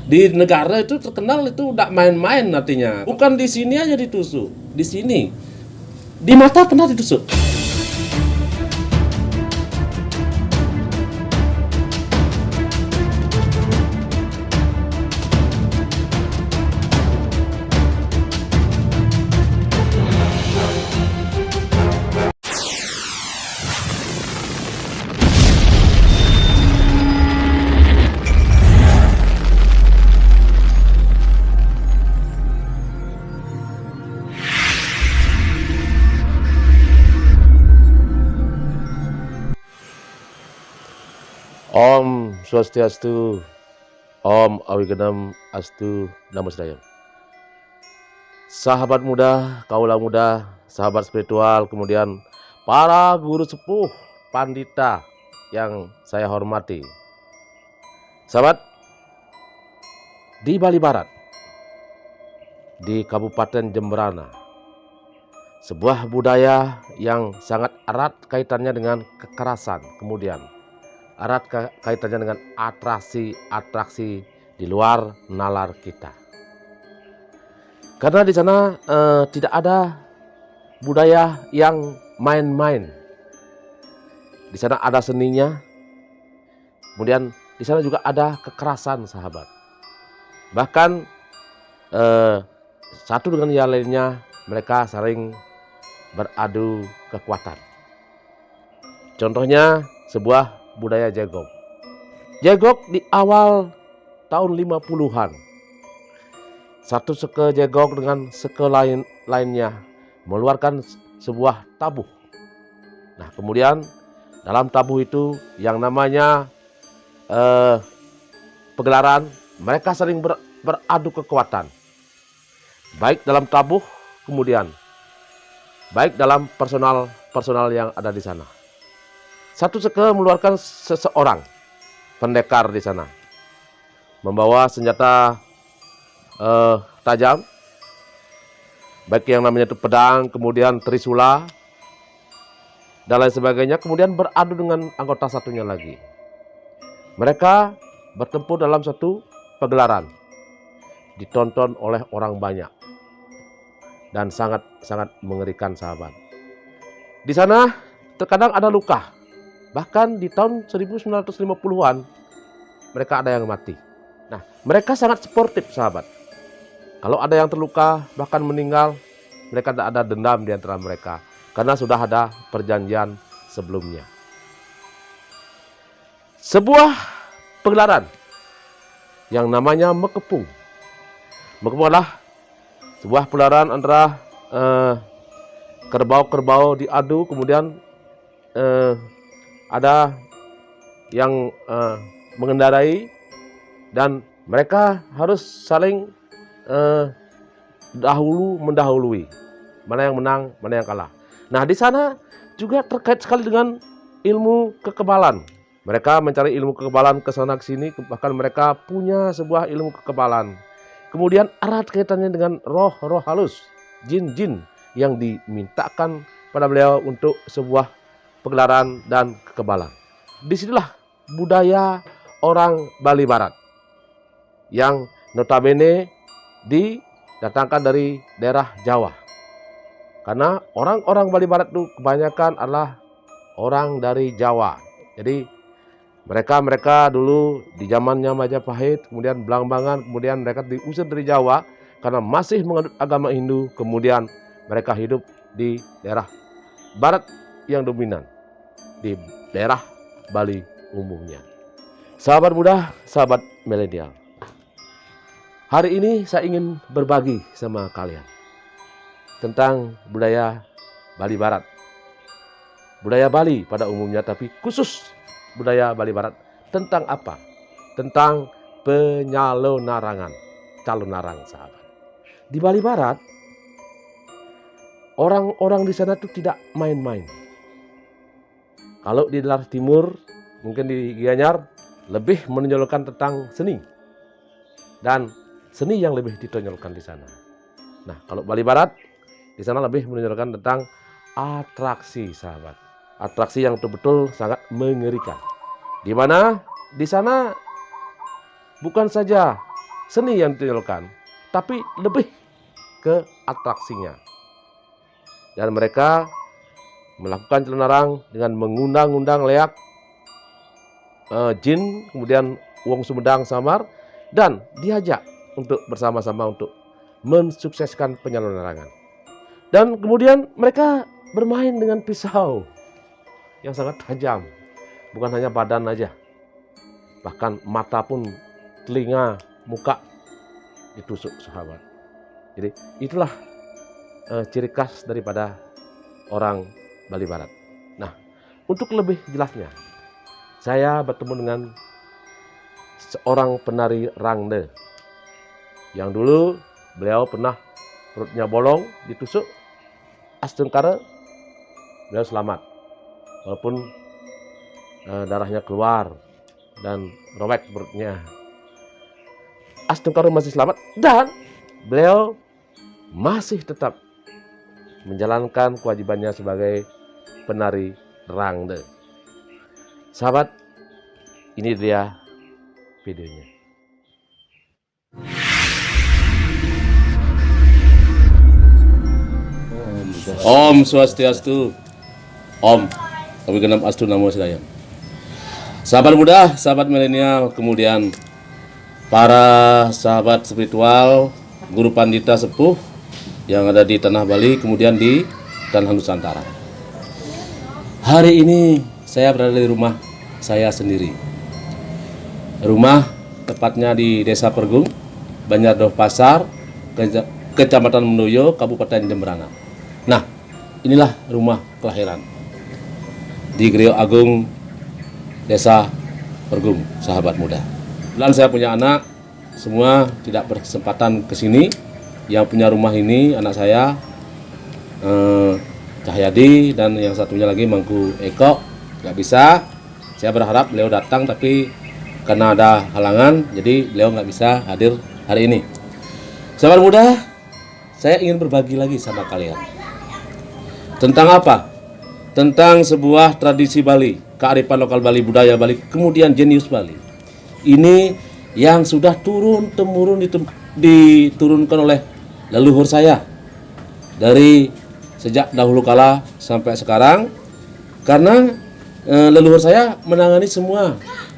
Di negara itu terkenal itu udah main-main artinya. Bukan di sini aja ditusuk, di sini. Di mata pernah ditusuk. Om Swastiastu, Om Awigenam Astu, Namo Buddhaya. Sahabat muda, kaula muda, sahabat spiritual, kemudian para guru sepuh, pandita yang saya hormati. Sahabat, di Bali Barat, di Kabupaten Jemberana, sebuah budaya yang sangat erat kaitannya dengan kekerasan, kemudian erat kaitannya dengan atraksi-atraksi di luar nalar kita. Karena di sana tidak ada budaya yang main-main. Di sana ada seninya, kemudian di sana juga ada kekerasan, sahabat. Bahkan satu dengan yang lainnya mereka saling beradu kekuatan. Contohnya sebuah budaya jegok. Jegok di awal tahun 50-an. Satu seke jegok dengan seke lainnya mengeluarkan sebuah tabuh. Nah, kemudian dalam tabuh itu yang namanya pegelaran, mereka sering beradu kekuatan. Baik dalam tabuh, kemudian baik dalam personal yang ada di sana. Satu seke mengeluarkan seseorang pendekar di sana, membawa senjata tajam, baik yang namanya itu pedang, kemudian trisula, dan lain sebagainya, kemudian beradu dengan anggota satunya lagi. Mereka bertempur dalam satu pegelaran, ditonton oleh orang banyak, dan sangat mengerikan, sahabat. Di sana terkadang ada luka. Bahkan di tahun 1950-an mereka ada yang mati. Nah, mereka sangat sportif, sahabat. Kalau ada yang terluka bahkan meninggal, mereka tidak ada dendam di antara mereka karena sudah ada perjanjian sebelumnya. Sebuah pegelaran yang namanya Mekepung. Mekepung adalah sebuah pegelaran antara kerbau-kerbau diadu, kemudian ada yang mengendarai, dan mereka harus saling mendahului. Mana yang menang, mana yang kalah. Nah, di sana juga terkait sekali dengan ilmu kekebalan. Mereka mencari ilmu kekebalan ke sana ke sini, bahkan mereka punya sebuah ilmu kekebalan. Kemudian erat kaitannya dengan roh-roh halus, jin-jin yang dimintakan pada beliau untuk sebuah pegelaran dan kekebalan. Disinilah budaya orang Bali Barat yang notabene didatangkan dari daerah Jawa. Karena orang-orang Bali Barat itu kebanyakan adalah orang dari Jawa. Jadi mereka dulu di zamannya Majapahit, kemudian Belambangan, kemudian mereka diusir dari Jawa karena masih menganut agama Hindu. Kemudian mereka hidup di daerah Barat yang dominan, di daerah Bali umumnya. Sahabat muda, sahabat milenial, hari ini saya ingin berbagi sama kalian tentang budaya Bali Barat. Budaya Bali pada umumnya, tapi khusus budaya Bali Barat tentang apa? Tentang penyalonarangan, calonarang, sahabat. Di Bali Barat, orang-orang di sana itu tidak main-main. Kalau di daerah timur, mungkin di Gianyar, lebih menonjolkan tentang seni. Dan seni yang lebih ditonjolkan di sana. Nah, kalau Bali Barat, di sana lebih menonjolkan tentang atraksi, sahabat. Atraksi yang betul-betul sangat mengerikan. Di mana di sana bukan saja seni yang ditonjolkan, tapi lebih ke atraksinya. Dan mereka melakukan celenarang dengan mengundang-undang leak jin, kemudian Wong Sumedang Samar, dan diajak untuk bersama-sama untuk mensukseskan penyelenarangan. Dan kemudian mereka bermain dengan pisau yang sangat tajam, bukan hanya badan aja, bahkan mata pun, telinga, muka ditusuk sahabat. Jadi itulah ciri khas daripada orang Bali Barat. Nah, untuk lebih jelasnya, saya bertemu dengan seorang penari Rangde yang dulu beliau pernah perutnya bolong, ditusuk Astungkara, beliau selamat walaupun darahnya keluar dan robek perutnya. Astungkara masih selamat dan beliau masih tetap menjalankan kewajibannya sebagai penari Rangde. Sahabat, ini dia videonya. Om Swastiastu. Om Awigenam Astu Namo Sedaya. Sahabat muda, sahabat milenial, kemudian para sahabat spiritual, guru pandita sepuh yang ada di tanah Bali, kemudian di tanah Nusantara. Hari ini saya berada di rumah saya sendiri. Rumah tepatnya di Desa Pergung, Banjardoh Pasar, Kecamatan Mendoyo, Kabupaten Jemberana. Nah, inilah rumah kelahiran di Griyo Agung Desa Pergung, sahabat muda. Dan saya punya anak, semua tidak berkesempatan ke sini. Yang punya rumah ini anak saya Cahyadi, dan yang satunya lagi Mangku Eko nggak bisa. Saya berharap beliau datang, tapi karena ada halangan jadi beliau nggak bisa hadir hari ini. Sahabat muda, saya ingin berbagi lagi sama kalian tentang apa? Tentang sebuah tradisi Bali, kearifan lokal Bali, budaya Bali, kemudian jenius Bali. Ini yang sudah turun-temurun diturunkan oleh leluhur saya dari sejak dahulu kala sampai sekarang, karena leluhur saya menangani semua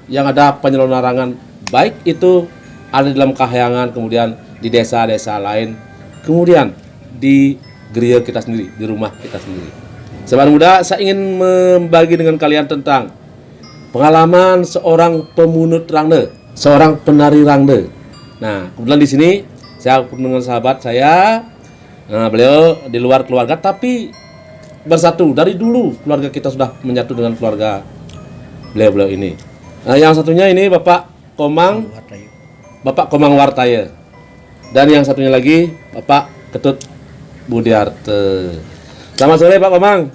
yang ada penyelenarangan, baik itu ada di dalam kahyangan, kemudian di desa-desa lain, kemudian di gereja kita sendiri, di rumah kita sendiri. Sahabat muda, saya ingin membagi dengan kalian tentang pengalaman seorang pemunut Rangde, seorang penari Rangde. Nah, kebetulan di sini saya dengan sahabat saya, beliau di luar keluarga tapi bersatu. Dari dulu keluarga kita sudah menyatu dengan keluarga beliau ini. Yang satunya ini Bapak Komang Wartaya, dan yang satunya lagi Bapak Ketut Budiarte. Selamat sore Pak Komang.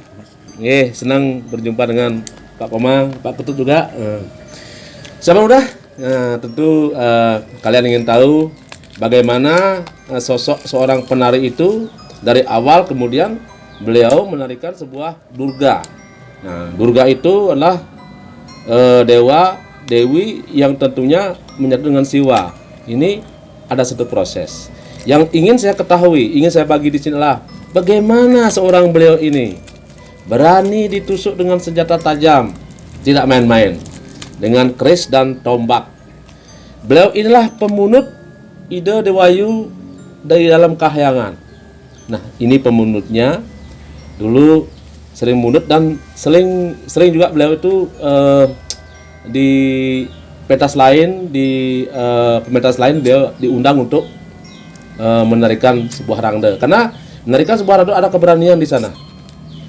Senang berjumpa dengan Pak Komang, Pak Ketut juga. Sahabat muda, tentu kalian ingin tahu bagaimana sosok seorang penari itu dari awal, kemudian beliau menarikan sebuah durga. Nah, durga itu adalah dewa dewi yang tentunya menyatu dengan siwa. Ini ada satu proses yang ingin saya ketahui, ingin saya bagi di sini adalah bagaimana seorang beliau ini berani ditusuk dengan senjata tajam, tidak main-main, dengan keris dan tombak. Beliau inilah pemunut ide Dewayu dari dalam kahyangan. Nah, ini pemunutnya. Dulu sering munut dan sering juga beliau itu di pentas lain, beliau diundang untuk menarikan sebuah Rangde. Karena menarikan sebuah Rangde ada keberanian di sana,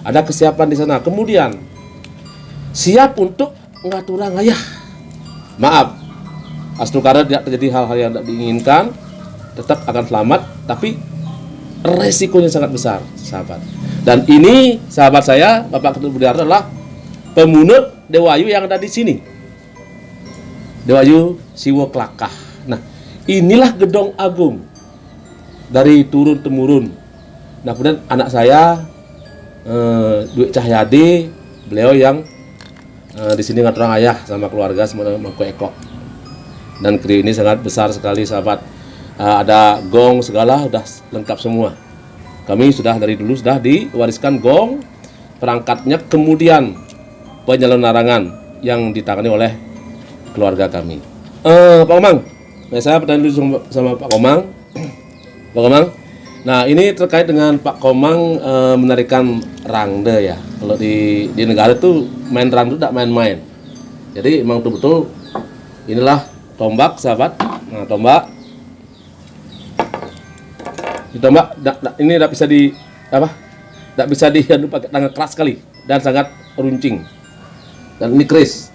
ada kesiapan di sana. Kemudian siap untuk ngaturang ayah. Maaf, Astungkara tidak terjadi hal-hal yang tidak diinginkan, tetap akan selamat, tapi resikonya sangat besar, sahabat. Dan ini sahabat saya, Bapak Ketut Budiarte, adalah pemunut Dewayu yang ada di sini, Dewayu Siwo Klakah. Nah, inilah gedong agung dari turun temurun. Nah, kemudian anak saya Dwi Cahyadi, beliau yang di sini ngaturang ayah sama keluarga, sama Mangku Eko. Dan kri ini sangat besar sekali, sahabat. ada gong segala udah lengkap semua. Kami sudah dari dulu sudah diwariskan gong, perangkatnya, kemudian penyelewengan yang ditangani oleh keluarga kami. Pak Komang, saya bertanya dulu sama Pak Komang. Pak Komang, nah ini terkait dengan Pak Komang menarikan rangde ya. Kalau di negara itu main rangde tidak main-main. Jadi memang betul-betul inilah tombak, sahabat. Nah, tombak. Di tombak ini tidak bisa di apa? Tidak bisa diadu pakai tangan keras sekali dan sangat runcing. Dan ini keris.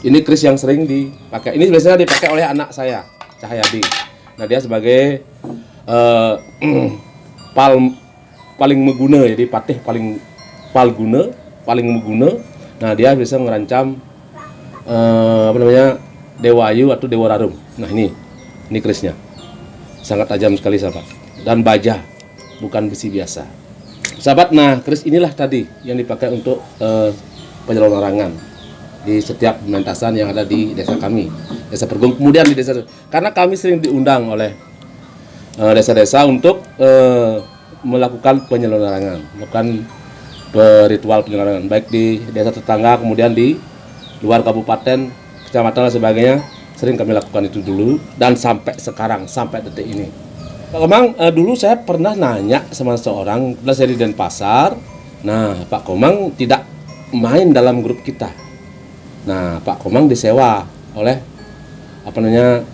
Ini keris yang sering dipakai. Ini biasanya dipakai oleh anak saya, Cahyadi. Nah, dia sebagai paling meguna, jadi patih paling meguna. Nah, dia bisa merancam Dewa Ayu atau Dewa Rarum. Nah, ini kerisnya. Sangat tajam sekali, sahabat. Dan baja, bukan besi biasa. Sahabat, nah keris inilah tadi yang dipakai untuk penyelewengan di setiap pementasan yang ada di desa kami, Desa Pergung. Kemudian di desa, karena kami sering diundang oleh desa-desa untuk melakukan penyelewengan, melakukan ritual penyelewengan, baik di desa tetangga, kemudian di luar kabupaten, kecamatan dan sebagainya, sering kami lakukan itu dulu dan sampai sekarang, sampai detik ini. Pak Komang, dulu saya pernah nanya sama seorang, saya di Denpasar. Nah, Pak Komang tidak main dalam grup kita. Nah, Pak Komang disewa oleh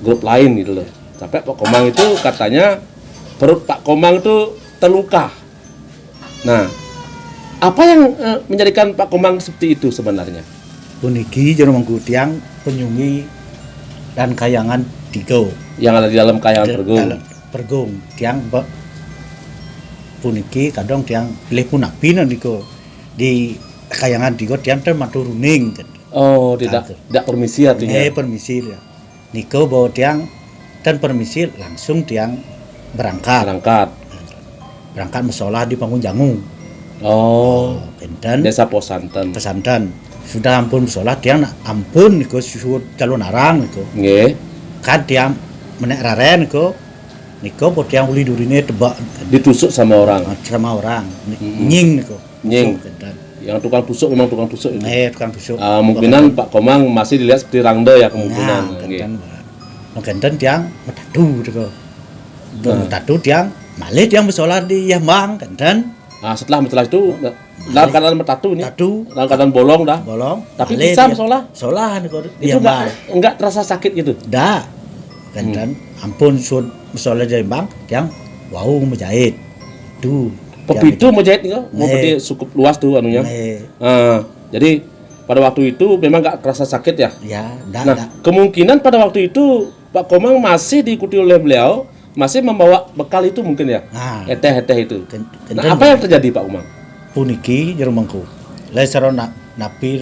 grup lain gitu loh. Sampai Pak Komang itu katanya perut Pak Komang itu terluka. Nah, apa yang menjadikan Pak Komang seperti itu sebenarnya? Puniki jeneng tiang penyungi dan kayangan Digo. Yang ada di dalam kayangan Pergung. Pergung tiang puniki kadang tiang pilih punapi niko di kayangan Digo tiang termaturuning. Oh, tidak permisi artinya. Permisi ya. Niko bawa tiang dan permisi langsung tiang berangkat musola di Panggung Jangu. Oh, dan desa Posanten. Sudah ampun musola tiang ampun niko susu calon arang niko. Nggih. Kan tiang menek raren niko buat yang uli durine tebak ditusuk sama orang. Nying niko. Nying. Yang tukang tusuk memang tukang tusuk itu. Tukang tusuk. Mungkinan Pak Komang masih dilihat seperti rangde ya kemungkinan. Mungkin tiang metadu niko. Metadu tiang malih tiang bersolar di Yambang kan. Nah, setelah itu dalam keadaan metatu ini. Dalam keadaan bolong dah. Tapi bisa bersolah. Solah niko. Itu enggak terasa sakit gitu. Dah. Kan ampun sud misalnya dari bang yang wow menjahit tuh pepitu menjahit nih mau berarti cukup luas tuh anunya. Jadi pada waktu itu memang nggak terasa sakit ya. Kemungkinan pada waktu itu Pak Komang masih diikuti oleh beliau, masih membawa bekal itu mungkin ya. Eteh itu. Nah, apa yang terjadi Pak Komang? Puniki jerumangku lesero napi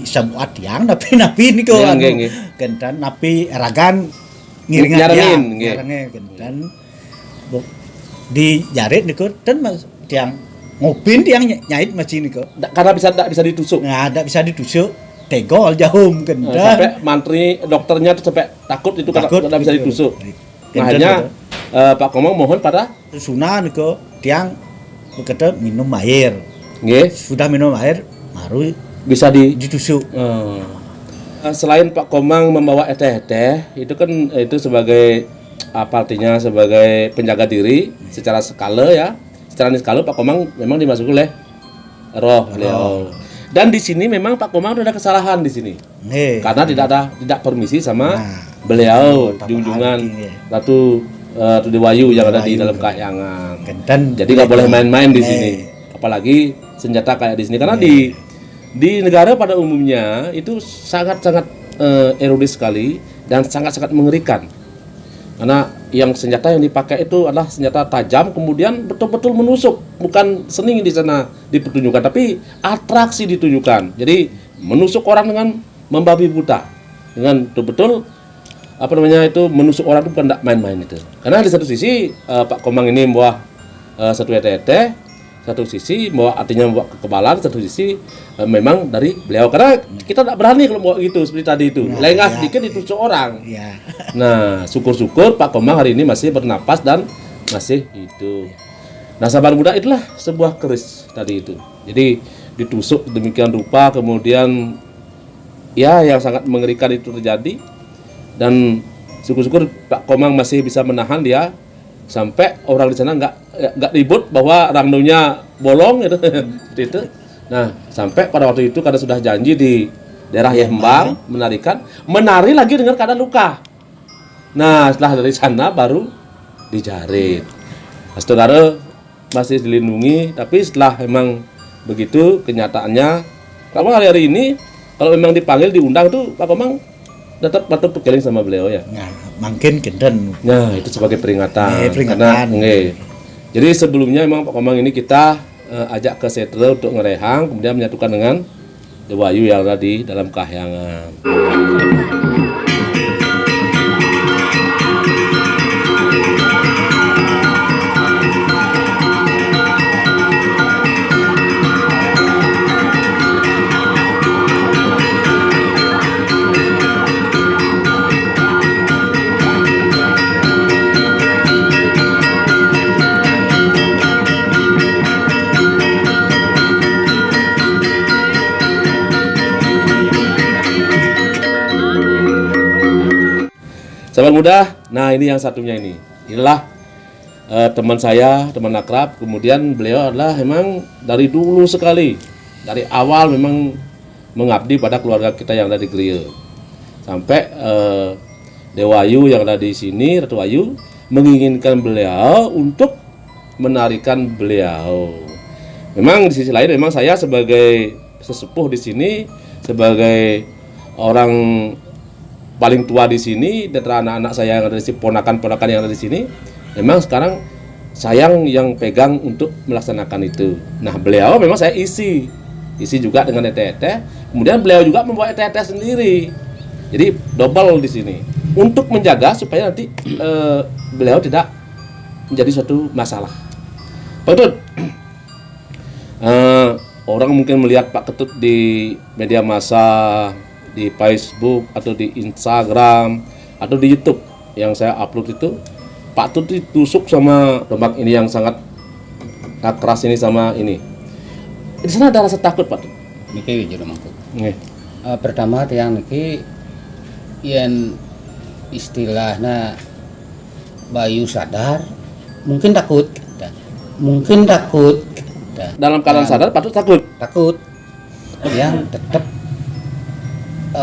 sabuat yang napi niko kentan napi eragan ngiringin kentan di jarit niko dan tiang ngupin tiang nyait macam niko karena bisa ditusuk. Nggak ada bisa ditusuk tegol jahum kentan sampai mantri dokternya tuh sampai takut itu karena tidak bisa ditusuk. Makanya Pak Komang mohon pada sunan niko tiang berkata minum air. Sudah minum air baru bisa ditusuk. Selain Pak Komang membawa eteh-eteh, itu kan itu sebagai apa artinya sebagai penjaga diri secara skala ya. Secara skala Pak Komang memang dimasuki oleh roh beliau. Dan di sini memang Pak Komang ada kesalahan di sini. Karena tidak permisi sama beliau di ujungan Ratu Dewayu yang ada di dalam kayangan. Jadi nggak boleh main-main di sini. Apalagi senjata kayak di sini karena di negara pada umumnya itu sangat-sangat erodis sekali dan sangat-sangat mengerikan. Karena yang senjata yang dipakai itu adalah senjata tajam, kemudian betul-betul menusuk, bukan seni di sana dipertunjukkan, tapi atraksi ditunjukkan. Jadi menusuk orang dengan membabi buta, dengan betul-betul menusuk orang itu bukan main-main itu. Karena di satu sisi Pak Komang ini membawa satu eteh-eteh, satu sisi artinya membawa kekebalan, satu sisi memang dari beliau, karena kita tidak berani kalau bawa gitu seperti tadi itu, lengah sedikit ditusuk orang. Ya. Nah, syukur-syukur Pak Komang hari ini masih bernapas dan masih hidup. Nah, sahabat muda, itulah sebuah keris tadi itu. Jadi ditusuk demikian rupa, kemudian ya yang sangat mengerikan itu terjadi, dan syukur-syukur Pak Komang masih bisa menahan dia sampai orang di sana nggak ribut bahwa rangnunya bolong gitu. Seperti itu. Nah, sampai pada waktu itu karena sudah janji di daerah Yembang menari lagi dengan keadaan luka. Nah, setelah dari sana baru dijarit. Nah, saudara masih dilindungi, tapi setelah memang begitu kenyataannya, kalau hari ini kalau memang dipanggil diundang tuh Pak Komang tetap patut berkeliling sama beliau ya. Nah, makin geden. Nah, itu sebagai peringatan. Peringatan. Karena, jadi sebelumnya memang Pak Komang ini kita ajak ke Setre untuk ngerehang, kemudian menyatukan dengan Dewa Ayu yang ada di dalam kahyangan. Sahabat muda, nah ini yang satunya ini. Inilah teman saya, teman akrab. Kemudian beliau adalah memang dari dulu sekali, dari awal memang mengabdi pada keluarga kita yang ada di Kriya. Sampai Dewa Ayu yang ada di sini, Ratu Ayu, menginginkan beliau untuk menarikan beliau. Memang di sisi lain, memang saya sebagai sesepuh di sini, sebagai orang paling tua di sini, dan anak-anak saya yang ada di sini, ponakan-ponakan yang ada di sini, memang sekarang sayang yang pegang untuk melaksanakan itu. Nah, beliau memang saya isi juga dengan ete-ete. Kemudian beliau juga membawa ete-ete sendiri. Jadi double di sini untuk menjaga supaya nanti beliau tidak menjadi suatu masalah. Pak Ketut, orang mungkin melihat Pak Ketut di media massa, di Facebook atau di Instagram atau di YouTube yang saya upload itu, Pak Ketut ditusuk sama tombak ini yang sangat keras ini sama ini. Di sana ada rasa takut, Pak Ketut? Niki jero mangkuk. Nggih. Pertama yang niki yen istilahnya Bayu sadar, mungkin takut. Mungkin takut. Dalam keadaan sadar Pak Ketut takut. Takut. Yang tetap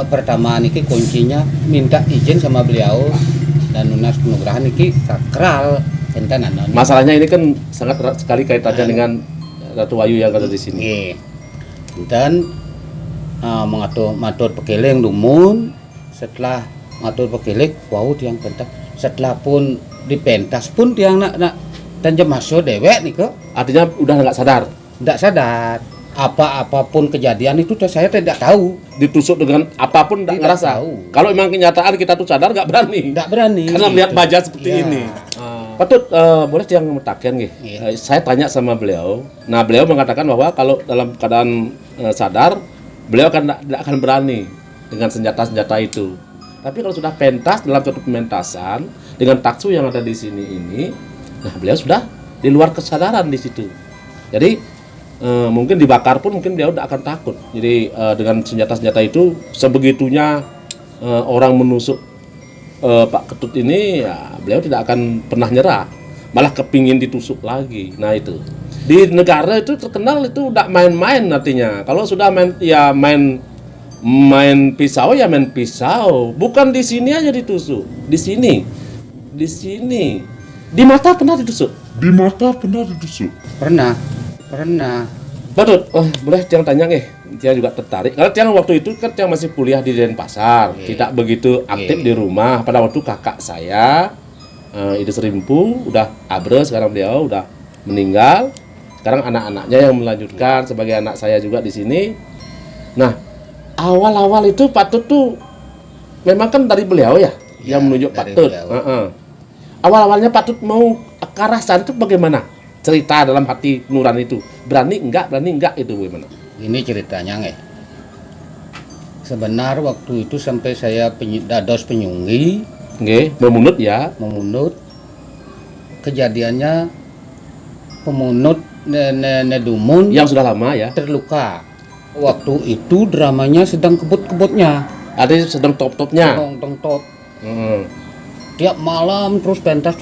pertama niki kuncinya minta izin sama beliau dan lunas penugrahan niki sakral enten anak. Masalahnya ini kan sangat erat sekali kaitannya dengan Ratu Ayu yang ada di sini. Nggih. Dan matur pekeling lumun, setelah matur pekeling wau tiang pentas, setelah pun dipentas pun tiang nak dan jemaso dewek niko. Artinya udah nggak sadar. Nggak sadar. Apa-apapun kejadian itu saya tidak tahu. Ditusuk dengan apapun tidak ngerasa. Tahu. Kalau memang kenyataan kita tuh sadar nggak berani. Nggak berani. Karena melihat gitu. baja seperti Ya. ini. Patut boleh yang mutakan nih. Iya. Saya tanya sama beliau. Nah, beliau mengatakan bahwa kalau dalam keadaan sadar, beliau tidak akan berani dengan senjata-senjata itu. Tapi kalau sudah pentas dalam suatu pementasan dengan taksu yang ada di sini ini, nah beliau sudah di luar kesadaran di situ. Jadi mungkin dibakar pun mungkin beliau tidak akan takut. Jadi dengan senjata-senjata itu sebegitunya orang menusuk Pak Ketut ini, ya beliau tidak akan pernah nyerah, malah kepingin ditusuk lagi. Nah itu di negara itu terkenal itu tidak main-main artinya. Kalau sudah main pisau ya main pisau, bukan di sini aja ditusuk, di sini, di mata pernah ditusuk. Pernah. Patut, boleh Tiang tanya Tiang juga tertarik. Karena Tiang waktu itu kan Tiang masih kuliah di Denpasar, tidak begitu aktif di rumah. Pada waktu kakak saya, Idris Rimpu, udah abre, sekarang beliau udah meninggal. Sekarang anak-anaknya yang melanjutkan sebagai anak saya juga di sini. Nah, awal-awal itu Patut tuh memang kan dari beliau ya, yang menunjuk dari Patut. beliau. Awal-awalnya Patut mau ke arah sana itu bagaimana? cerita dalam hati nurani itu. Berani enggak itu bagaimana? Ini ceritanya nggak. Sebenar waktu itu sampai saya dados penyunggi, Nggih, memunut ya. memunut. Kejadiannya pemunut Nedumun Yang sudah lama ya. terluka. Waktu itu dramanya sedang kebut-kebutnya, Ada yang sedang top-topnya. tong top. Hmm. Tiap malam terus pentas.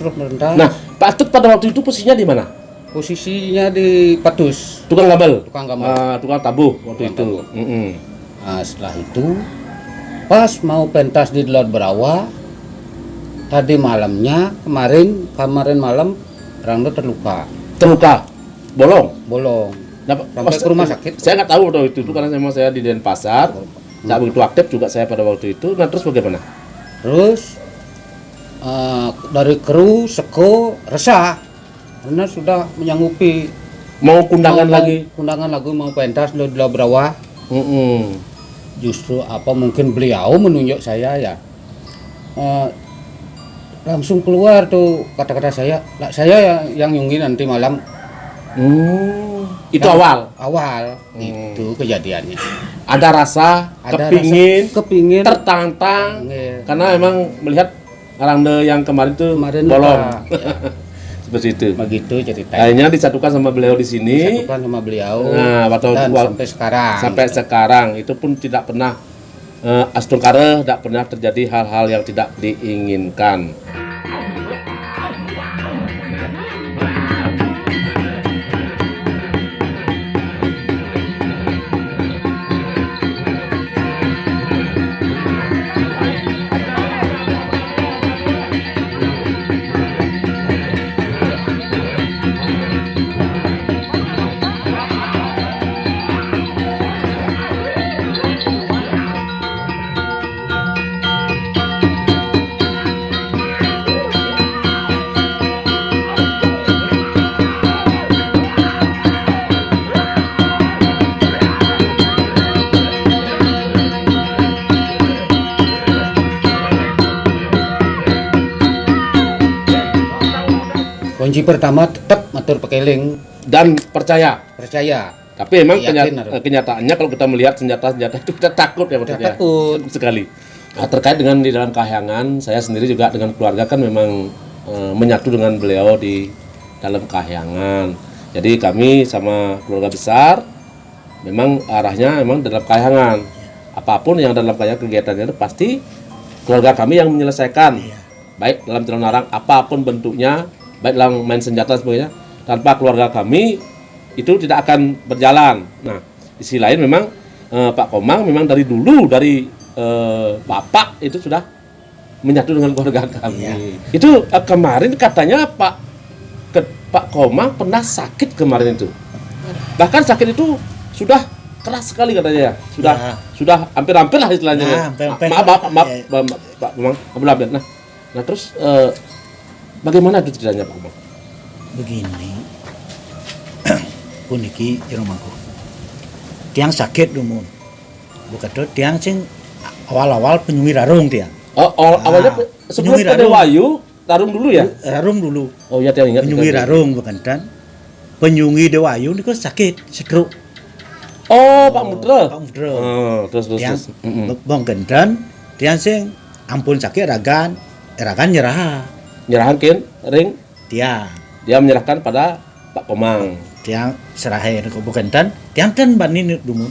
Nah, Pak Atut pada waktu itu posisinya di mana? Posisinya di Patus, Tukang gambel. tukang gambar. Tukang tabuh waktu Tukang itu. tabuh. Mm-mm. Nah, setelah itu pas mau pentas di Laut Berawa, tadi malamnya kemarin malam Rangdo terluka, Terluka, bolong. Nah, sampai ke rumah sakit. Saya nggak tahu waktu itu karena memang saya di Denpasar, nggak begitu aktif juga saya pada waktu itu. Nah terus bagaimana? Terus dari kru Seko resah karena sudah menyanggupi Mau kundangan mau lagi? kundangan lagu mau pentas di Laut Berawa. Mm-mm. Justru apa mungkin beliau menunjuk saya ya, langsung keluar tuh kata-kata saya, lah saya yang nyungi nanti malam. Itu Kan awal. Itu kejadiannya. Ada rasa Ada kepingin, rasa tertantang Nggih. karena memang melihat Rangde yang kemarin itu Kemarin bolong. luka. Seperti itu. Begitu ceritanya. Akhirnya disatukan sama beliau di sini. Disatukan sama beliau. Nah, dan sampai sekarang. Sampai sekarang itu pun tidak pernah Astungkare tidak pernah terjadi hal-hal yang tidak diinginkan. Kunci pertama tetap matur pekeling, Dan percaya. percaya. Tapi memang Yakin harus. kenyataannya kalau kita melihat senjata-senjata itu kita takut ya maksudnya. Takut. Sekali. Nah, terkait dengan di dalam kahyangan, saya sendiri juga dengan keluarga kan memang menyatu dengan beliau di dalam kahyangan. Jadi kami sama keluarga besar memang arahnya memang dalam kahyangan. Apapun yang dalam kahyangan kegiatannya itu pasti keluarga kami yang menyelesaikan. Baik dalam jalan larang apapun bentuknya, baik dalam main senjata dan sebagainya, tanpa keluarga kami itu tidak akan berjalan. Nah, di sisi lain memang Pak Komang memang dari dulu dari Bapak itu sudah menyatu dengan keluarga kami. Itu kemarin katanya Pak Komang pernah sakit kemarin itu. Bahkan sakit itu sudah keras sekali katanya ya. Sudah hampir-hampir lah istilahnya. Nah, ya. hampir-hampir. Maaf, Pak Komang, hampir-hampir. Nah terus bagaimana itu ceritanya Pak Komang? Begini. Puniki jero mangku. Tiang sakit dumun. Bukan tuh tiang sing awal-awal penyungi rarung tiang. Awalnya sebelum penyungi pada Wayu, tarung dulu ya? Rarung dulu. Oh iya, tiang ingat. Penyungi rarung bukan kan. Penyungi Dewayu niku sakit, stroke. Oh, Pak Mudra. Pak Mudra. Oh, terus. Tiang Mm-mm. bong gendan tiang sing ampun sakit ragan nyerah Menyerahkan ring, tiang. dia menyerahkan pada Pak Komang. Tiang serahe niku bukan dan tiang kan bani dumun.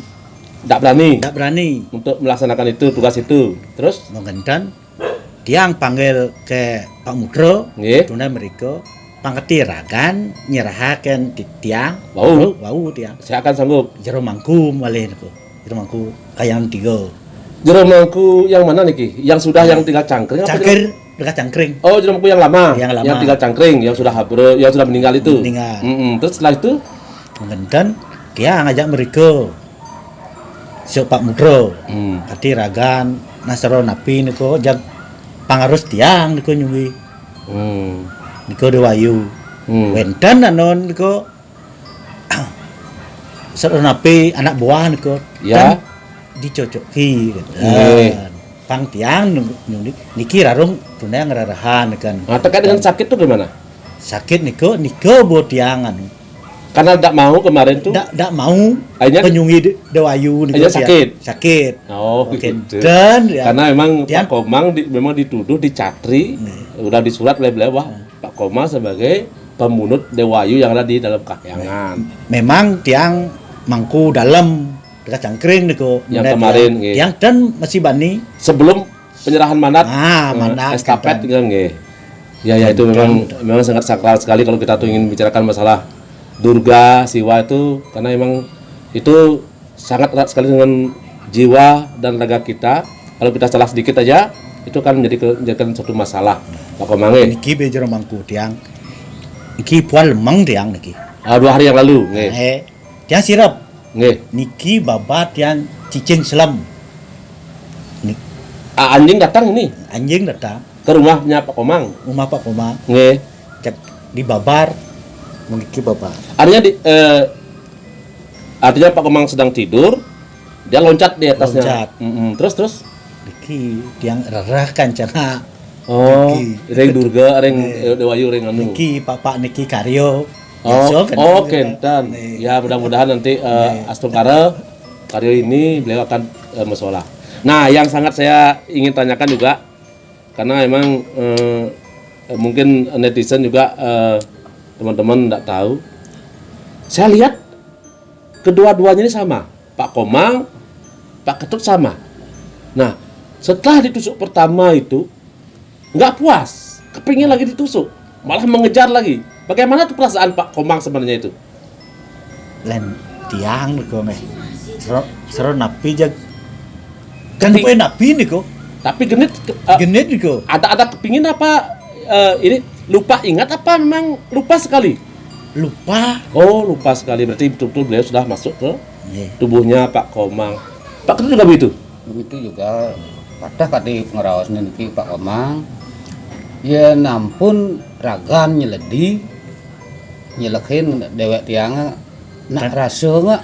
Tidak berani Tidak berani. untuk melaksanakan itu, tugas itu. Terus, Mengendan tiang panggil ke Pak Mudro, nggih. tunda mereka pangketi ragan nyerahaken tiang, Wau. wau tiang. Saya akan sanggup. Jero mangku malih niku. Jero mangku kayang 3. Jero mangku yang mana niki? Yang sudah yang tinggal cangkring apa Cangkir dekat cangkring. Oh, jero mangku yang lama. Yang lama. Yang tinggal cangkring, yang sudah yang sudah meninggal itu. Meninggal. Terus setelah itu, Mengendan tiang ngajak mereka. Si Pak Mudro, kati ragan nasaro napi niku jag pangarus tiang niku nyungi. Niku Dewayu. Wendan anon niku saro napi anak buah niku. Ya. Dicocoki Nggih. pang tiang nyungi niki rarung tunai ngerarahan kan. nah, terkait dengan sakit itu gimana? sakit niko buat tiang anu. Karena tidak mau kemarin tuh. Ndak mau Akhirnya penyungi Dewayu niko akhirnya sakit. Sakit. Oh, Oke. gitu. Dan ya, Karena memang Tiang- Pak Komang memang dituduh dicatri, udah disurat oleh beliau wah Pak Komang sebagai pembunuh Dewayu yang ada di dalam kahyangan. memang tiang mangku dalam dekat cangkring niko. Yang Nah, kemarin, tiang, nggih. tiang dan masih bani. Sebelum penyerahan mandat, Mandat estafet kan. gitu nggih. Ya itu memang sangat sakral sekali kalau kita tuh ingin bicarakan masalah Durga, Siwa itu karena memang itu sangat erat sekali dengan jiwa dan raga kita. Kalau kita salah sedikit aja itu akan menjadikan suatu masalah. Pak Komang nggih. Niki bejero mangku tiang. Niki puan lemang tiang niki. 2 hari yang lalu nggih. Tiang sirap. Nggih. Niki babat yang cicing selam. Anjing datang ini Anjing datang ke rumahnya Pak Komang. rumah Pak Koma Nggih. cek dibabar niki babar. Artinya Pak Komang sedang tidur, dia loncat di atasnya. Loncat. Terus. Niki tiang rerah kancana. Oh, Niki. ring Durga, ring Dewayu, ring anu. Niki Pak Niki Karyo. Oh, Biasa kan oh gitu kan. Kentan. Ya mudah-mudahan nanti Astungkara Karyo ini beliau akan musola. Nah, yang sangat saya ingin tanyakan juga karena memang mungkin netizen juga teman-teman tidak tahu. Saya lihat kedua-duanya ini sama, Pak Komang, Pak Ketut sama. Nah, setelah ditusuk pertama itu nggak puas, kepingin lagi ditusuk, malah mengejar lagi. Bagaimana tuh perasaan Pak Komang sebenarnya itu? Len tiang niko meh. Sero napi jag. Kan poe napi niko. Tapi genit Genit niko. ada kepingin apa ini lupa ingat apa memang lupa sekali? Lupa. Oh, lupa sekali. Berarti betul-betul beliau sudah masuk ke Nggih. tubuhnya Pak Komang. Pak Ketut juga begitu? Begitu juga pada kadi ngeraosnya niki Pak Komang. Ya nampun ragan nyeledi nyelekin dewek tiang nak rasa nggak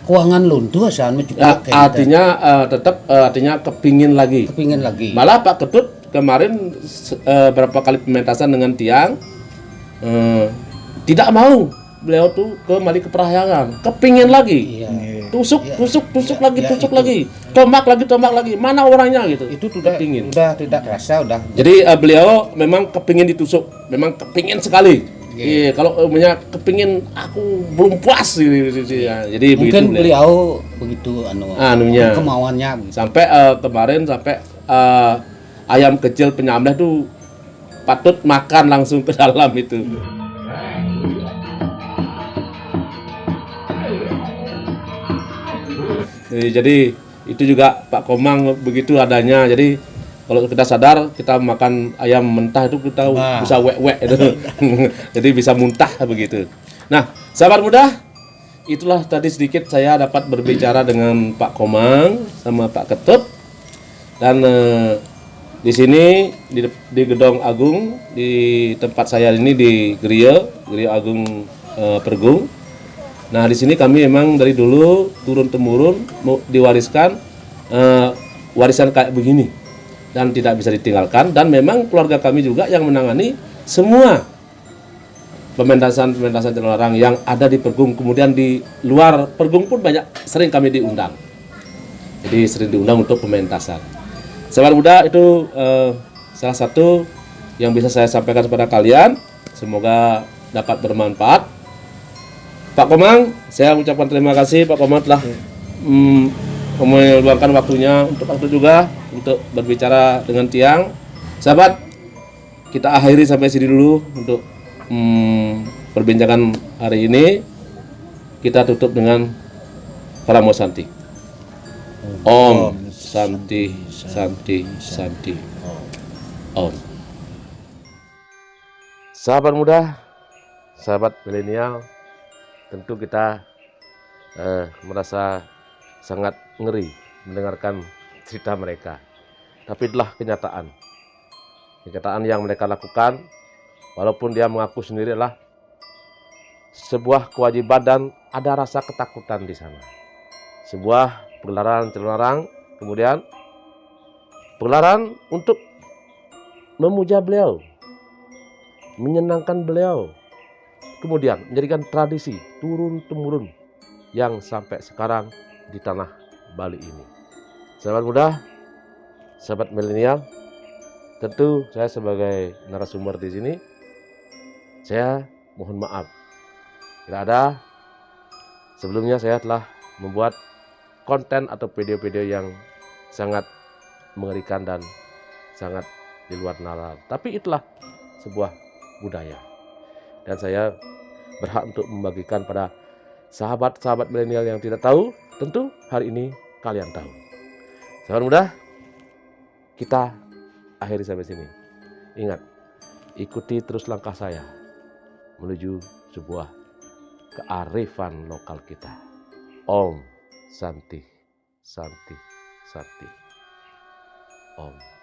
kuangan luntur asan Ya, artinya kepingin lagi. kepingin lagi. Malah Pak Ketut kemarin berapa kali pementasan dengan tiang tidak mau beliau tuh kembali ke Parahyangan, kepingin lagi. Iya. Tusuk lagi, Ya, tusuk itu. lagi, tombak lagi. Mana orangnya gitu? Itu sudah kepingin. udah tidak rasa udah. Jadi beliau memang kepingin ditusuk, memang kepingin sekali. Iya, kalau punya kepingin aku belum puas gitu. Ya. Jadi Mungkin begitu beliau begitu anunya. kemauannya begitu. Sampai kemarin ayam kecil penyembelih tuh patut makan langsung ke dalam itu. Jadi itu juga Pak Komang begitu adanya. Jadi kalau kita sadar kita makan ayam mentah itu kita bisa wek-wek itu. Jadi bisa muntah begitu. Nah, sahabat muda, itulah tadi sedikit saya dapat berbicara dengan Pak Komang sama Pak Ketut. Dan di sini di Gedong Agung di tempat saya ini di Geria Agung Pergung. Nah, di sini kami memang dari dulu turun temurun diwariskan warisan kayak begini dan tidak bisa ditinggalkan, dan memang keluarga kami juga yang menangani semua pementasan Cilarang yang ada di Pergung, kemudian di luar Pergung pun sering kami diundang. Jadi sering diundang untuk pementasan. Sahabat muda, itu salah satu yang bisa saya sampaikan kepada kalian. Semoga dapat bermanfaat. Pak Komang, saya ucapkan terima kasih Pak Komang telah meluangkan waktunya untuk waktu juga untuk berbicara dengan tiang. Sahabat, kita akhiri sampai sini dulu untuk perbincangan hari ini. Kita tutup dengan Paramo Santi. Om Santi Santi Santi Om. Sahabat muda, sahabat milenial, tentu kita merasa sangat ngeri mendengarkan cerita mereka. Tapi itulah kenyataan yang mereka lakukan, walaupun dia mengaku sendiri adalah sebuah kewajiban dan ada rasa ketakutan di sana. Sebuah pegelaran Cilarang, kemudian pegelaran untuk memuja beliau, menyenangkan beliau. Kemudian menjadikan tradisi turun-temurun yang sampai sekarang di tanah Bali ini. Sahabat muda, sahabat milenial, tentu saya sebagai narasumber di sini, saya mohon maaf. Tidak ada, sebelumnya saya telah membuat konten atau video-video yang sangat mengerikan dan sangat di luar nalar. Tapi itulah sebuah budaya. Dan saya berhak untuk membagikan pada sahabat-sahabat milenial yang tidak tahu, tentu hari ini kalian tahu. Sahabat muda, kita akhiri sampai sini. Ingat, ikuti terus langkah saya menuju sebuah kearifan lokal kita. Om Santi, Santi, Santi. Om.